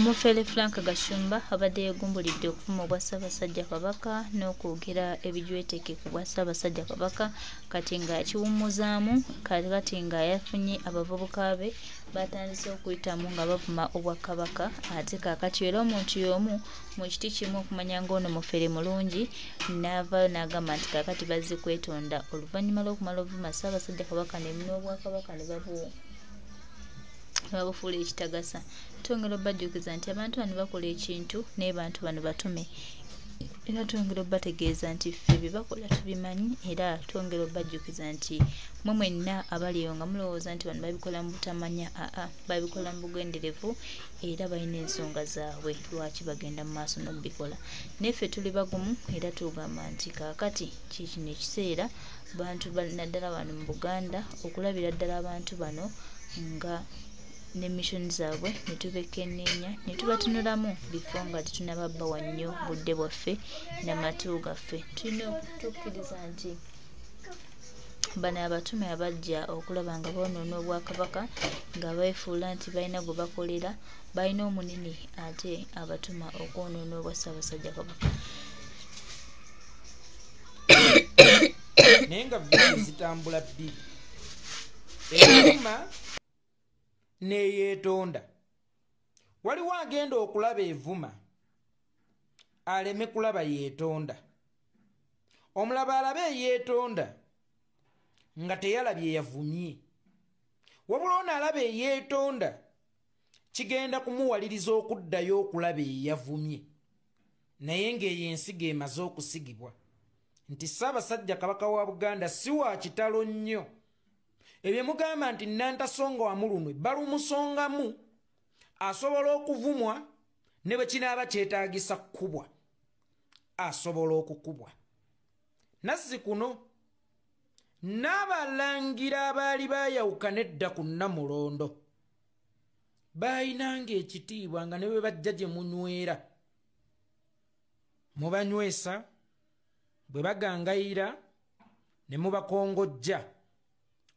Omufere Frank Gashumba abadde yegumbulidde okuvuma obwa Ssaabasajja Kabaka n'okwogera ebijweteke ku bwa Ssaabasajja Kabaka kati nga kiwummuzaamu kati nga yafunye abavubuka be batandise okuyitamu nga bavuma obwa Kabaka ate kaakati era omuntu y'omu mu kiti kimu okumanya ng'ono mufere mulungi n'avaayo n'agamba nti kaakati bazze kwetonda oluvannyuma lw'okumala ovuma Ssaabasajja Kabaka ne n'obwakabaka ne babufuula ekitagasa. Twongera obbajjukiza nti abantu bano bakola ekintu naye bantu bano batume era twongera obbategeeza nti ffe bye bakola tubimanyi era twongera obbajjukiza nti mwe mwenna abaliyo nga mulowooza nti bano babikola mu butamanya babikola mu bugenderevu era balina ensonga zaabwe lwaki bagenda mu maaso n'okubikola. Naye ffe tuli bagumu era tugamba nti kaakati kikino ekiseera bantu naddala bano mu Buganda okulabira ddala abantu bano nga ne mission zaabwe ne tubekenneenya ne tubatunulamu bifo nga tetunababba wannyo budde bwaffe n'amatu gaffe. Tulina okutuukiriza nti bano abatume abajja okulaba nga boonoona Obwakabaka nga beefuula nti balina gwe bakolera balina omunene ate abatuma okwonoona obwa Ssaabasajja Kabaka. Naye nga vidiyo zitambula bbiri evuma neyeetonda. Waliwo agenda okulaba evuma aleme kulaba yeetonda, omulaba alabe eyeetonda nga teyalabye yavumye, wabula ono alaba eyeetonda kigenda kumuwaliriza okuddayo okulaba eyavumye. Naye ng'eyo ensigo emaze okusigibwa nti Ssaabasajja Kabaka wa Buganda si wa kitalo nnyo. Ebyo mugamba nti Nantasonga wa Mulunwe balumusongamu asobola okuvumwa ne bwe kinaaba kyetaagisa kkubwa asobola okukubwa. Nazzi kuno n'abalangira abaali baayawukana edda ku Namulondo baayinanga ekitiibwa nga ne bwe bajja gye munywera mubanywesa, bwe bagangayira ne mubakongojja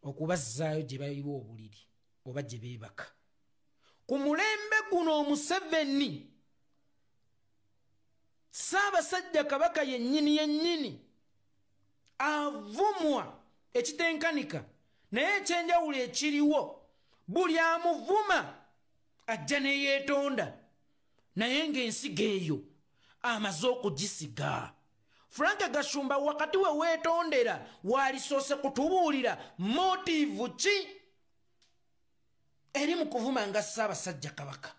okubazzaayo gye bayiwa obuliri oba gye beebaka. Ku mulembe guno Museveni Ssaabasajja Kabaka yennyini avumwa ekitenkanika, naye ekyenjawulo ekiriwo buli amuvuma ajja ne yeetonda naye ng'ensigo eyo amaze okugisiga. Frank Gashumba wakati we weetondera walisoose kutubuulira motivu ki eri mu kuvuma nga Ssaabasajja Kabaka,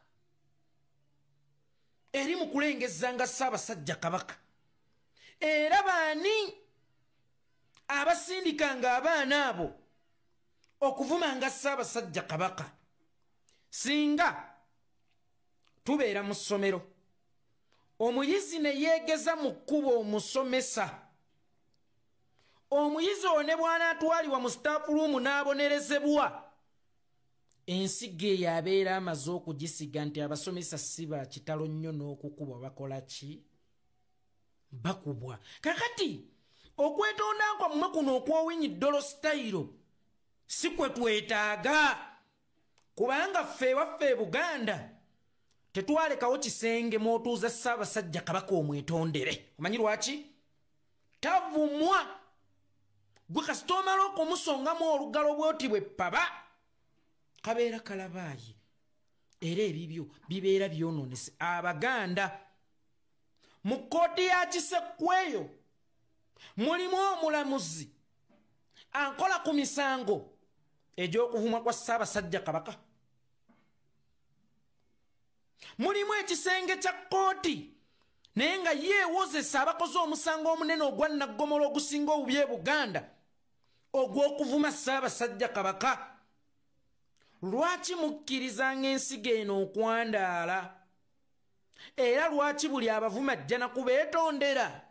eri mu kulengeza nga Ssaabasajja Kabaka, era baani abasindika nga abaana abo okuvuma nga Ssaabasajja Kabaka. Singa tubeera mu ssomero omuyizi ne yeegeza mu kkubo omusomesa, omuyizi ono ne bw'anaatwalibwa mu staff room n'abonerezebwa, ensigo eyo abeera amaze okugisiga nti abasomesa si ba kitalo nnyo n'okukubwa. Bakola ki? Bakubwa. Kakati okwetonda kwammwe kuno okw'owinyi ddolo sitayiro si kwe twetaaga, kubanga ffe ewaffe Buganda tetwalekawo kisenge mw'otuuza Ssaabasajja Kabaka omwetondere. Omanyi lwaki? Tavumwa. Gwe kasita omala okumusongamu olugalo bw'oti bwe ppaba kabeera kalabaayi, era ebibyo bibeera byonoonese Abaganda. Mu kkooti ya Kisekweyo mulimu omulamuzi ankola ku misango egy'okuvumwa kwa Ssaabasajja Kabaka. Mulimu ekisenge kya kkooti naye nga yeewozesa abakoze omusango omunene ogwa Nnaggomolo ogusinga obubi e Buganda ogw'okuvuma Ssaabasajja Kabaka. Lwaki mukkirizanga ensigo eno okwandaala? Era lwaki buli abavuma ajja na kubeetondera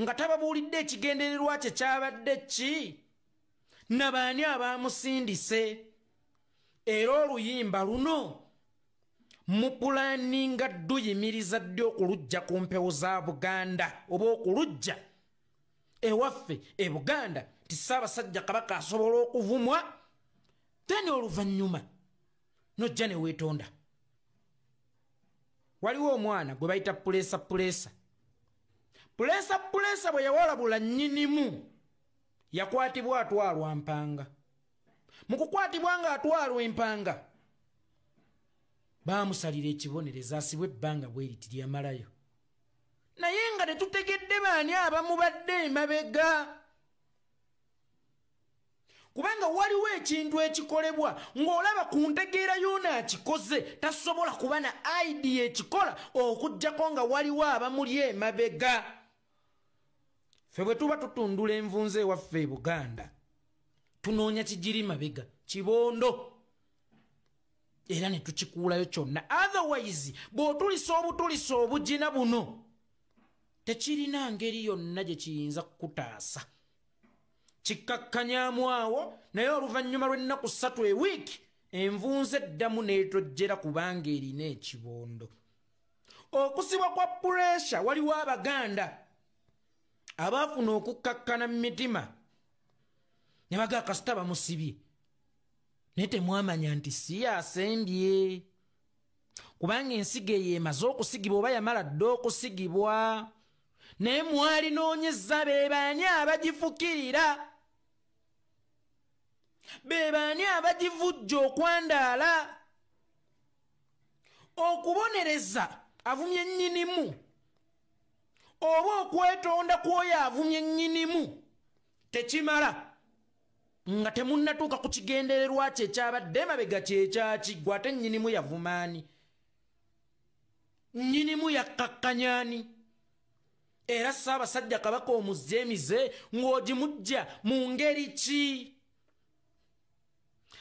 nga tababuulidde ekigendererwa kye kyabadde ki nabaani abaamusindise? Era oluyimba luno mupulaninga duyimiriza ddi okulujja ku mpewo za Buganda oba okulujja ewaffe e Buganda ti Ssaabasajja Kabaka asobola okuvumwa, then oluvannyuma nojja ne weetonda. waliwo omwana gwe bayita pulesa bwe yawalabula nnyinimu yakwatibwa atwalwa mpanga. Mu kukwatibwa nga atwalwa empanga baamusalira ekibonerezo asibwe ebbanga bwe liti lyamalayo. Naye nga tetutegedde baani abamubadde emabega. Kubanga waliwo ekintu ekikolebwa ng'olaba ku ntegeera y'ono akikoze tasobola kuba na idea ekikola okuggyako nga waliwo abamuli emabega. Ffe bwe tuba tutundula envunza ewaffe e Buganda tunoonya kigiri mabega kibondo era ne tukikuulayo kyonna. Otherwise bw'otulisa obutulisa obugina buno tekirina ngeri yonna gye kiyinza kukutaasa. Kikkakkanyaamu awo naye oluvannyuma lw'ennaku 3 ewiiki envunza eddamu n'etojjera kubanga erina ekibondo. Okusibwa kwa puresha waliwo Abaganda abaafuna okukkakkana mu mitima ne baga kasita bamusibye naye temwamanya nti si yasembye kubanga ensigo eyo emaze okusigibwa oba yamala dda okusigibwa naye mwalinoonyezza be baani abagifukirira, be baani abagivujja okwandaala. Okubonereza avumye nnyinimu oba okwetonda kw'oyo avumye nnyinimu tekimala nga temunnatuuka ku kigendererwa kye ekyabadde emabega kyekyaki. Gwe ate nnyinimu yavumaani? Nnyinimu yakkakkanyaani? Era Ssaabasajja Kabaka omuzze emize ng'ogimujja mu ngeri ki?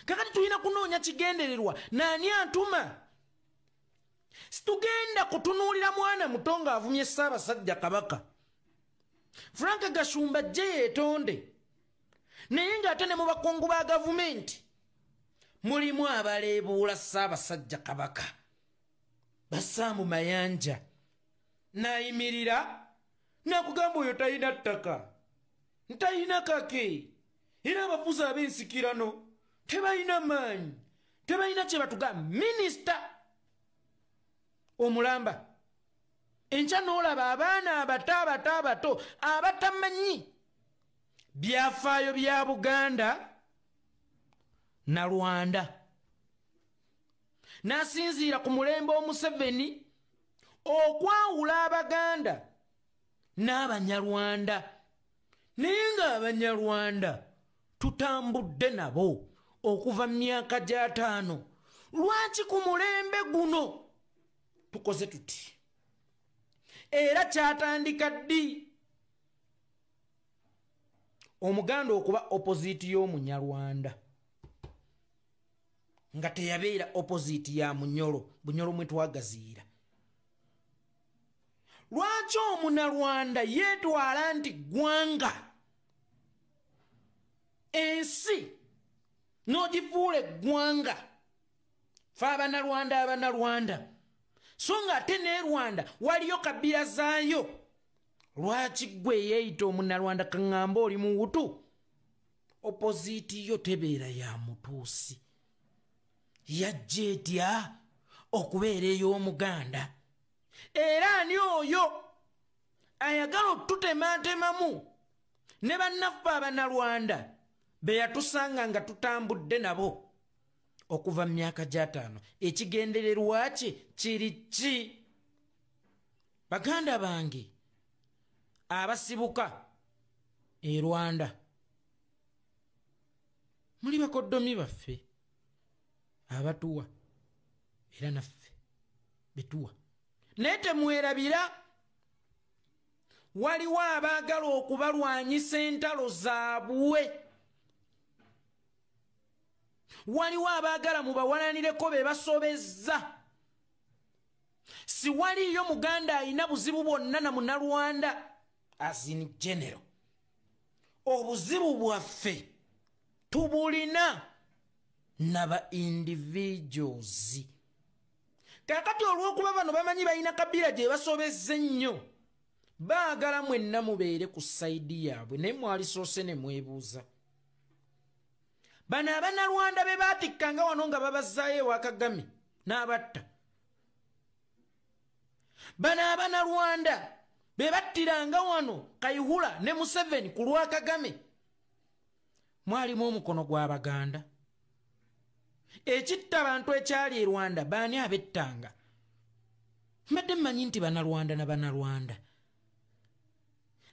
Kakati tulina kunoonya kigendererwa. Naani antuma? Situgenda kutunuulira mwana muto ng'avumye Ssaabasajja Kabaka. Frank Gashumba ajje yeetonde. Naye ng'ate ne mu bakungu ba gavumenti mulimu abaleebuula Ssaabasajja Kabaka. Bassaamu Mayanja n'ayimirira n'akugamba oyo talina ttaka, talina kake, era abafuzi ab'ensikirano tebalina maanyi, tebalina kye batugamba. Minisita omulamba enkya n'olaba abaana abato abatamanyi byafaayo bya Buganda na Rwanda, n'asinziira ku mulembe Museveni okwawula Abaganda n'Abanyarwanda. Naye ng'Abanyarwanda tutambudde nabo okuva mu myaka gya 5. Lwaki ku mulembe guno tukoze tuti? Era kyatandika ddi Omuganda okuba opposite y'Omunyarwanda nga teyabeera opposite ya Munyoro, Bunyoro mwe twagaziira. Lwaki Omunarwanda yeetwala nti ggwanga, ensi n'ogifuula eggwanga, fe Abanarwanda so nga ate ne Rwanda waliyo kabira zaayo? Lwaki gwe yeeyita Omunarwanda kaŋŋamba oli Muhutu? Opposite yo tebeera ya mutuusi, yajja etya okubeera ey'Omuganda? Era ani oyo ayagala otutematemamu ne bannaffe Abanarwanda be yatusanga nga tutambudde nabo okuva mu myaka gya 5? Ekigendererwa kye kiri ki? Baganda bange abasibuka e Rwanda, muli bakoddomi baffe abatuwa era naffe betuwa, naye temwerabira. Waliwo abaagala okubalwanyisa entalo zaabwe, waliwo abaagala mubawalanireko be basobezza. Si waliyo Muganda alina buzibu bwonna na Munnarwanda as in general. Obuzibu bwaffe tubulina naba individuals. Kakati olw'okuba bano bamanyi balina kabira gye basobezza ennyo, baagala mwenna mubeere ku sayidi yaabwe, naye mwalisoose ne mwebuuza. Bano Abanarwanda be baatikkanga wano nga babazzaayo ewa Kagame n'abatta, Bana Rwanda bebattiranga wano Kayihura ne Museveni ku lwa Kagame. Mwalimu omukono gw'Abaganda. Ekitta abantu ekyali e Rwanda baani abettanga. Mbadde mmanyi nti Bannarwanda na Bannarwanda.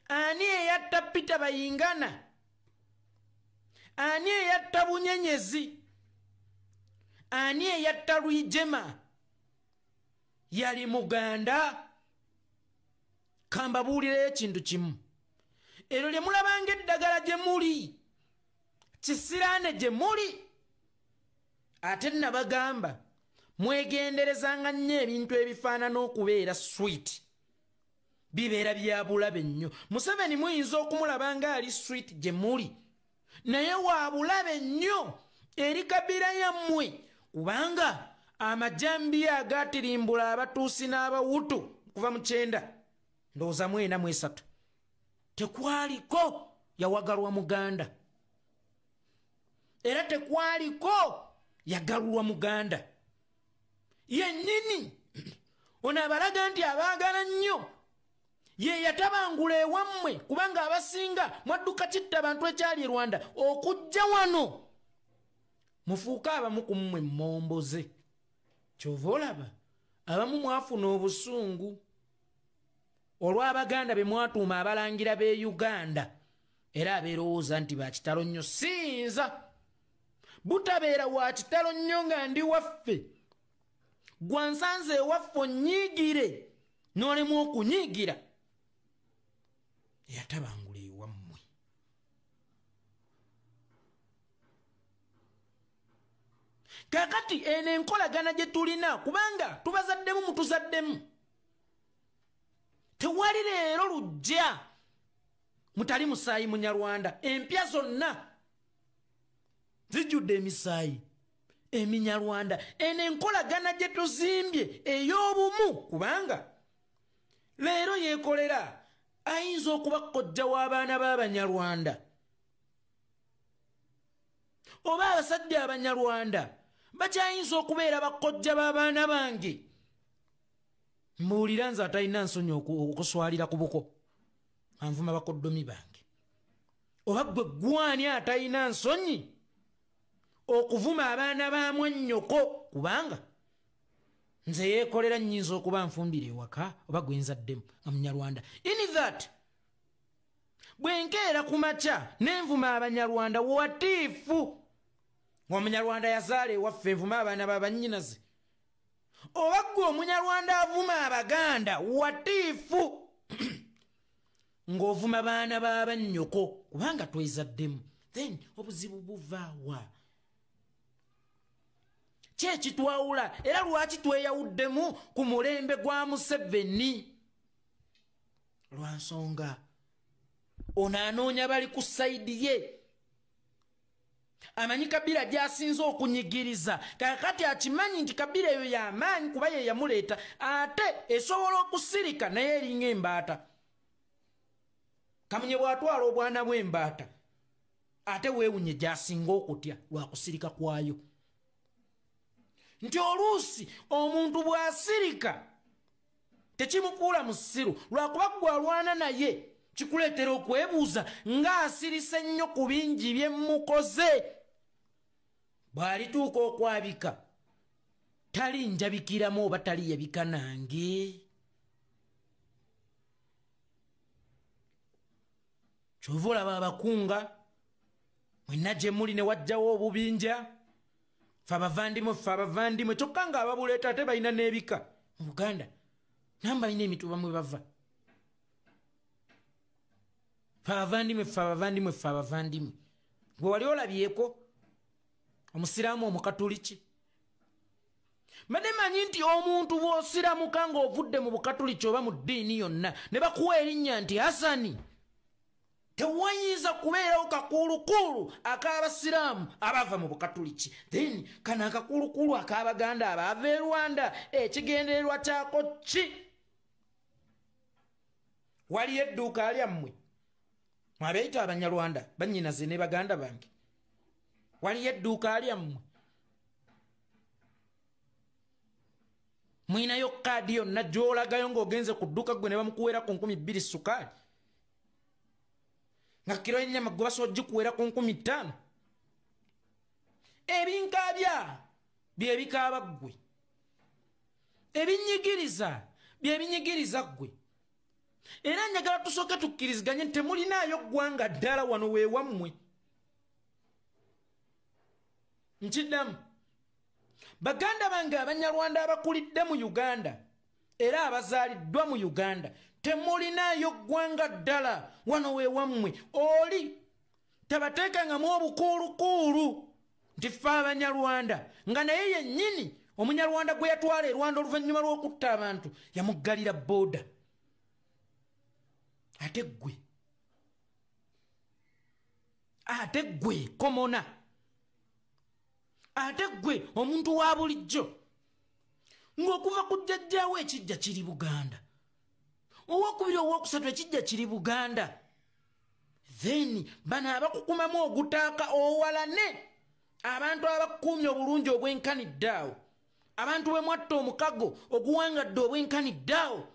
Ani eyatta Peter Bayingana? Ani eyatta Bunyenyezi? Ani eyatta Rwigema? Yali Muganda. Kambabuulira ekintu kimu. Ero lye mulabanga eddagala gye muli. Kisiraane gye muli. Ate nabagamba mwegenderezanga nnyo ebintu ebifaanana okubeera sweet. Bibeera bya bulabe nnyo. Museveni muyinza okumulaba nga ali sweet gye muli. Naye wa bulabe nnyo eri kabira yammwe kubanga amajambiya agatirimbula abatuusi n'Abawutu kuva mu 9 ndowooza 43 tekwaliko yawagalwa Muganda. Era tekwaliko yagalulwa Muganda. Yennyini ono abalaga nti abaagala nnyo ye yatabangula ewammwe kubanga abasinga mwadduka kitta abantu ekyali e Rwanda okujja wano mufuuka abamu ku mmwe mmomboze. Kyova olaba abamu mwafuna obusungu olw'Abaganda be mwatuuma abalangira b'e Uganda era abeerowooza nti bakitalo nnyo. Siyinza butabeera wa kitalo nnyo nga ndi waffe gwansanze ewaffe onyiigire n'olemu okunyiigira yatabangula ewammwe. Kakati eno enkolagana gye tulina kubanga tubazaddemu mutuzaddemu. Tewali leero lujja mutali musaayi Munyarwanda. Empya zonna zijjudde emisaayi eminyarwanda. Eno enkolagana gye tuzimbye ey'obumu kubanga leero yeekolera ayinza okuba kkojja w'abaana b'Abanyarwanda oba abasajja Abanyarwanda bakyayinza okubeera bakkojja b'abaana bange. Mbuulira nze atalina nsonyi okuswalira ku buko anvuma bakoddomi bange. Oba ggwe gwani atalina nsonyi okuvuma abaana ba mwannyoko kubanga nze yeekolera nnyinza okuba nfumbira ewaka oba gwe nzaddemu nga Munyarwanda. In that bwe nkeera ku makya n'envuma Abanyarwanda watiifu. Omunyarwanda yazaala ewaffe envuma abaana b'abannyinaze. Oba ggwe Omunyarwanda avuma Abaganda watiifu ng'ovuma baana b'abannyoko kubanga twezaddemu. Then obuzibu buvaawa? Kyekitwawula era lwaki tweyawuddemu ku mulembe gwa Museveni? Lwa nsonga ono anoonya bali ku sayidi ye. Amanyi Kabila gy'asinze okunyigiriza. Kakati akimanyi nti Kabila eyo y'amaanyi kuba ye yamuleeta ate esobola okusirika naye eringa embaata. Kamunye bw'atwala obwana bw'embaata ate weewunye gy'asinga okutya lwa kusirika kwayo. Nti oluusi omuntu bw'asirika tekimukuula musiru lwakuba gwalwana naye kikuleetera okwebuuza ng'asirise nnyo ku bingi bye mukoze. Bw'alituuka okwabika talinjabikiramu oba taliyabika nange. Kyova olaba abakunga mwenna gye muli ne wajjawo obubinja ffe abavandimwe kyokka nga ababuleeta ate balina n'ebika mu Buganda namba balina emituba mwe bava. Ffe abavandimwe gwe wali olabyeko omusiraamu omukatuliki. Mbadde manyi nti omuntu bw'osiramuka ng'ovudde mu bukatuliki oba mu ddiini yonna ne bakuwa erinnya nti Hasani tewayinza kubeerawo kakuulukulu ak'abasiraamu abava mu bukatuliki. Then kano akakuulukulu ak'Abaganda abaava e Rwanda ekigendererwa kyako ki? Waliyo edduuka lyammwe abeeyita Abanyarwanda bannyinaze ne baganda bange. Waliyo edduuka lyammwe mwinayo kaadi yonna gy'olagayo ng'ogenze ku dduuka gwe ne bamukuweera ku 2,000 sukaali nga kiro y'ennyama gwe basobola gikuweera ku 5,000. Ebinkaabya bye bikaaba ggwe, ebinyigiriza bye binyigiriza ggwe. Era njagala tusooke tukkiriziganye nti temulinaayo ggwanga ddala wano weewammwe. Nkiddamu, baganda bange Abanyarwanda abakulidde mu Uganda era abazaaliddwa mu Uganda, temulinaayo ggwanga ddala wano weewammwe. Oli tabateekangamu obukuulukuulu nti ffe Abanyarwanda, nga naye yennyini Omunyarwanda gwe yatwala e Rwanda oluvannyuma lw'okutta abantu yamuggalira booda. Ate ggwe komona, ate ggwe omuntu wa bulijjo, ng'okuva ku jjajjaawo ekijja kiri Buganda, owokubiri owokusatu ekijja kiri Buganda, then bano abakukumamu ogutaaka owalane abantu abakukumya obulungi obwenkanidde awo, abantu bwe mwatta omukago oguwangadde obwenkanidde awo,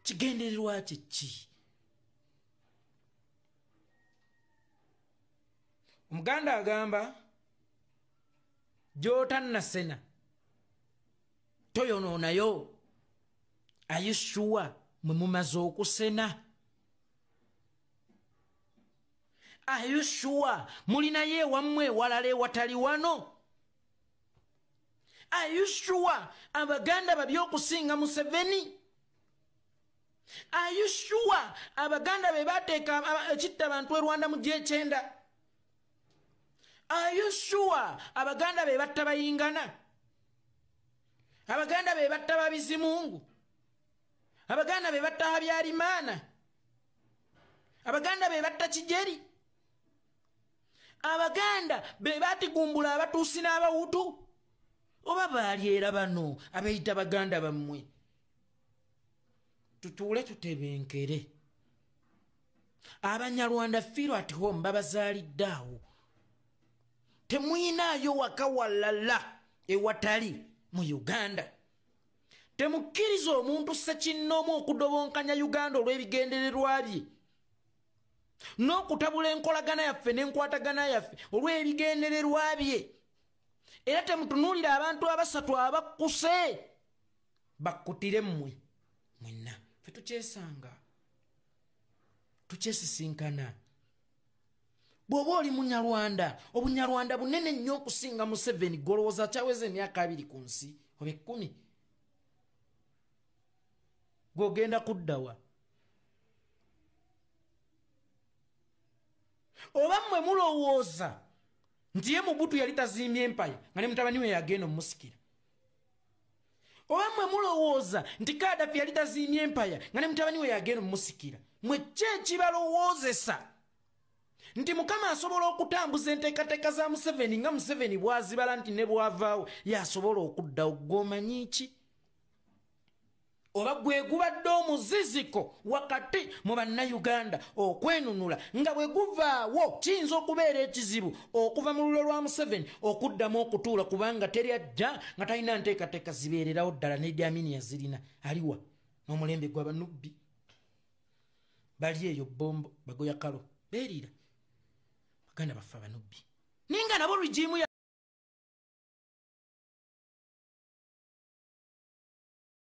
kigendererwa kye ki? Omuganda agamba gy'otannasena toyonoonayo. Are you sure mwe mumaze okusena? Are you sure mulinayo ewammwe ewalala ewatali wano? Are you sure Abaganda babi okusinga Museveni? Are you sure Abaganda be bateeka ekitta abantu e Rwanda mu G9? Are you sure Abaganda be batta Bayingana? Abaganda be batta Babizimungu? Abaganda be batta Habyarimana? Abaganda be batta Kijeri? Abaganda be batigumbula abatuusi n'Abahutu? Oba baali era bano abayita Baganda bammwe? Tutuule tutebenkere. Abanyarwanda feel at home babazaalidde awo. Temuyinaayo waka walala ewatali mu Uganda. Temukkiriza omuntu ssekinnoomu okudobonkanya Uganda olw'ebigendererwa bye, n'okutabula enkolagana yaffe n'enkwatagana yaffe olw'ebigendererwa bye. Era temutunuulira abantu abasatu abakkuse bakkutire mmwe mwenna. Ffe tukyesanga, tukyesisinkana. Bw'oba oli Munyarwanda, Obunyarwanda bunene nnyo okusinga Museveni, golowooza kyaweza emyaka 2 ku nsi oba 10. Gw'ogenda kuddawa? Oba mmwe mulowooza nti ye Mobutu yali tazimbye empaya nga ne mutabani we yagenda omusikira? Oba mmwe mulowooza nti Kadafi yali tazimbye empaya nga ne mutabani we yagenda omusikira? Mwe ki ekibalowoozesa nti Mukama asobola okutambuza enteekateeka za Museveni nga Museveni bw'azibala nti ne bw'avaawo yasobola okuddawo? Gw'omanyi ki? Oba gwe gubadde omuziziko wakati mu bannayuganda okwenunula nga bwe guvaawo kiyinza okubeera ekizibu okuva mu lulo lwa Museveni okuddamu okutuula, kubanga teri ajja nga talina nteekateeka zibeererawo ddala. ne Idi Amin yazirina aliwa n'omulembe gw'abanubbi bali eyo Bombo Bagoya Kalo beerira. Baganda baffe abanubbi ninga nabo regimu